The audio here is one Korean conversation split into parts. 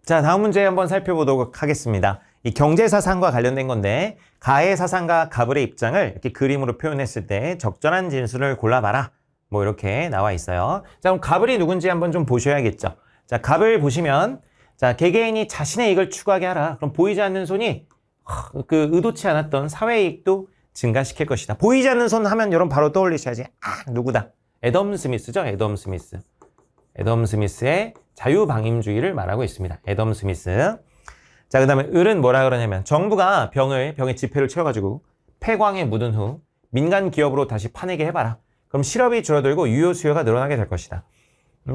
자, 다음 문제 한번 살펴보도록 하겠습니다. 이 경제사상과 관련된 건데 가해사상과 가불의 입장을 이렇게 그림으로 표현했을 때 적절한 진술을 골라봐라. 뭐 이렇게 나와 있어요. 자, 그럼 가불이 누군지 한번 좀 보셔야겠죠. 자, 가불 보시면 자, 개개인이 자신의 이익을 추구하게 하라. 그럼 보이지 않는 손이 그 의도치 않았던 사회 이익도 증가시킬 것이다. 보이지 않는 손 하면 여러분 바로 떠올리셔야지. 아, 누구다? 애덤 스미스죠. 애덤 스미스. 애덤 스미스의 자유방임주의를 말하고 있습니다. 애덤 스미스. 자, 그 다음에 을은 뭐라 그러냐면 정부가 병에 지폐를 채워가지고 폐광에 묻은 후 민간 기업으로 다시 파내게 해봐라. 그럼 실업이 줄어들고 유효 수요가 늘어나게 될 것이다.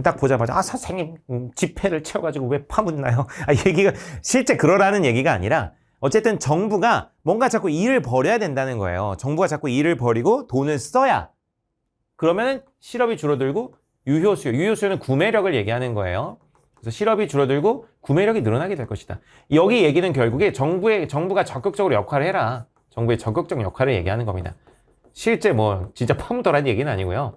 딱 보자마자 아 선생님 지폐를 채워가지고 왜 파묻나요? 얘기가 실제 그러라는 얘기가 아니라 어쨌든 정부가 뭔가 자꾸 일을 벌여야 된다는 거예요. 정부가 자꾸 일을 벌이고 돈을 써야 그러면 실업이 줄어들고 유효수요는 구매력을 얘기하는 거예요. 그래서 실업이 줄어들고 구매력이 늘어나게 될 것이다. 여기 얘기는 결국에 정부가 적극적으로 역할을 해라. 정부의 적극적 역할을 얘기하는 겁니다. 실제 뭐 진짜 파묻어라는 얘기는 아니고요.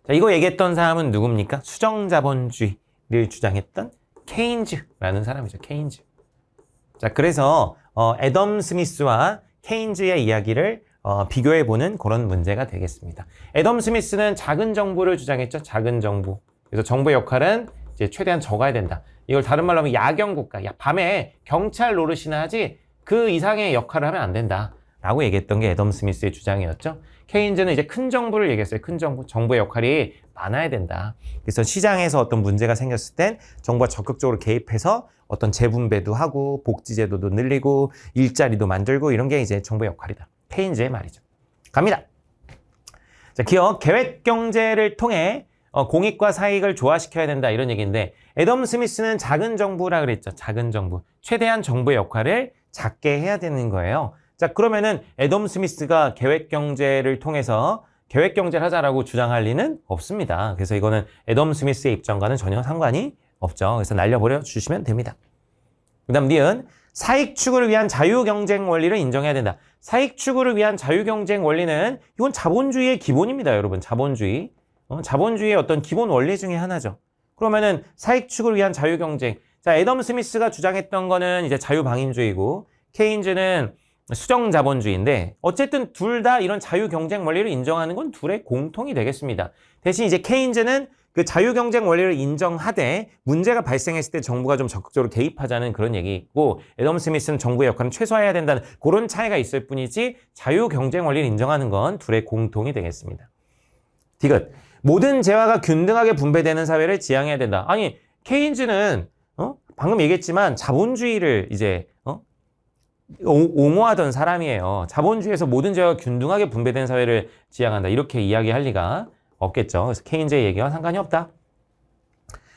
자, 이거 얘기했던 사람은 누굽니까? 수정자본주의를 주장했던 케인즈라는 사람이죠. 케인즈. 자, 그래서 애덤 스미스와 케인즈의 이야기를 비교해보는 그런 문제가 되겠습니다. 애덤 스미스는 작은 정부를 주장했죠. 작은 정부. 그래서 정부의 역할은 이제 최대한 적어야 된다. 이걸 다른 말로 하면 야경국가. 밤에 경찰 노릇이나 하지 그 이상의 역할을 하면 안 된다. 라고 얘기했던 게 애덤 스미스의 주장이었죠. 케인즈는 이제 큰 정부를 얘기했어요. 큰 정부. 정부의 역할이 많아야 된다. 그래서 시장에서 어떤 문제가 생겼을 땐 정부가 적극적으로 개입해서 어떤 재분배도 하고 복지제도도 늘리고 일자리도 만들고 이런 게 이제 정부의 역할이다. 케인즈의 말이죠. 갑니다. 자, 기업 계획 경제를 통해 공익과 사익을 조화시켜야 된다 이런 얘기인데 애덤 스미스는 작은 정부라 그랬죠. 작은 정부. 최대한 정부의 역할을 작게 해야 되는 거예요. 자, 그러면은 애덤 스미스가 계획 경제를 통해서 계획 경제를 하자라고 주장할 리는 없습니다. 그래서 이거는 애덤 스미스의 입장과는 전혀 상관이 없죠. 그래서 날려버려 주시면 됩니다. 그 다음 니은 사익 추구를 위한 자유경쟁 원리를 인정해야 된다. 사익 추구를 위한 자유경쟁 원리는 이건 자본주의의 기본입니다. 여러분. 자본주의. 자본주의의 어떤 기본 원리 중에 하나죠. 그러면은 사익 추구를 위한 자유경쟁. 자, 애덤 스미스가 주장했던 거는 이제 자유방임주의고 케인즈는 수정자본주의인데 어쨌든 둘 다 이런 자유경쟁 원리를 인정하는 건 둘의 공통이 되겠습니다. 대신 이제 케인즈는 그 자유경쟁 원리를 인정하되 문제가 발생했을 때 정부가 좀 적극적으로 개입하자는 그런 얘기고 애덤 스미스는 정부의 역할은 최소화해야 된다는 그런 차이가 있을 뿐이지 자유경쟁 원리를 인정하는 건 둘의 공통이 되겠습니다. 디귿. 모든 재화가 균등하게 분배되는 사회를 지향해야 된다. 아니 케인즈는 방금 얘기했지만 자본주의를 이제 옹호하던 사람이에요. 자본주의에서 모든 재화가 균등하게 분배된 사회를 지향한다. 이렇게 이야기할 리가 없겠죠. 그래서 케인즈의 얘기와 상관이 없다.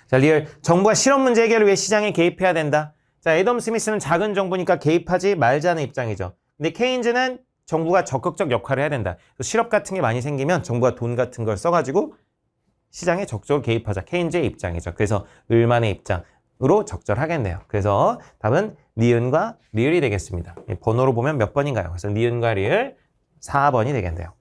자, 리얼. 정부가 실업 문제 해결을 위해 시장에 개입해야 된다. 자, 애덤 스미스는 작은 정부니까 개입하지 말자는 입장이죠. 근데 케인즈는 정부가 적극적 역할을 해야 된다. 실업 같은 게 많이 생기면 정부가 돈 같은 걸 써가지고 시장에 적극적으로 개입하자. 케인즈의 입장이죠. 그래서 을만의 입장으로 적절하겠네요. 그래서 답은 니은과 리을이 되겠습니다. 번호로 보면 몇 번인가요? 그래서 니은과 리을 4번이 되겠네요.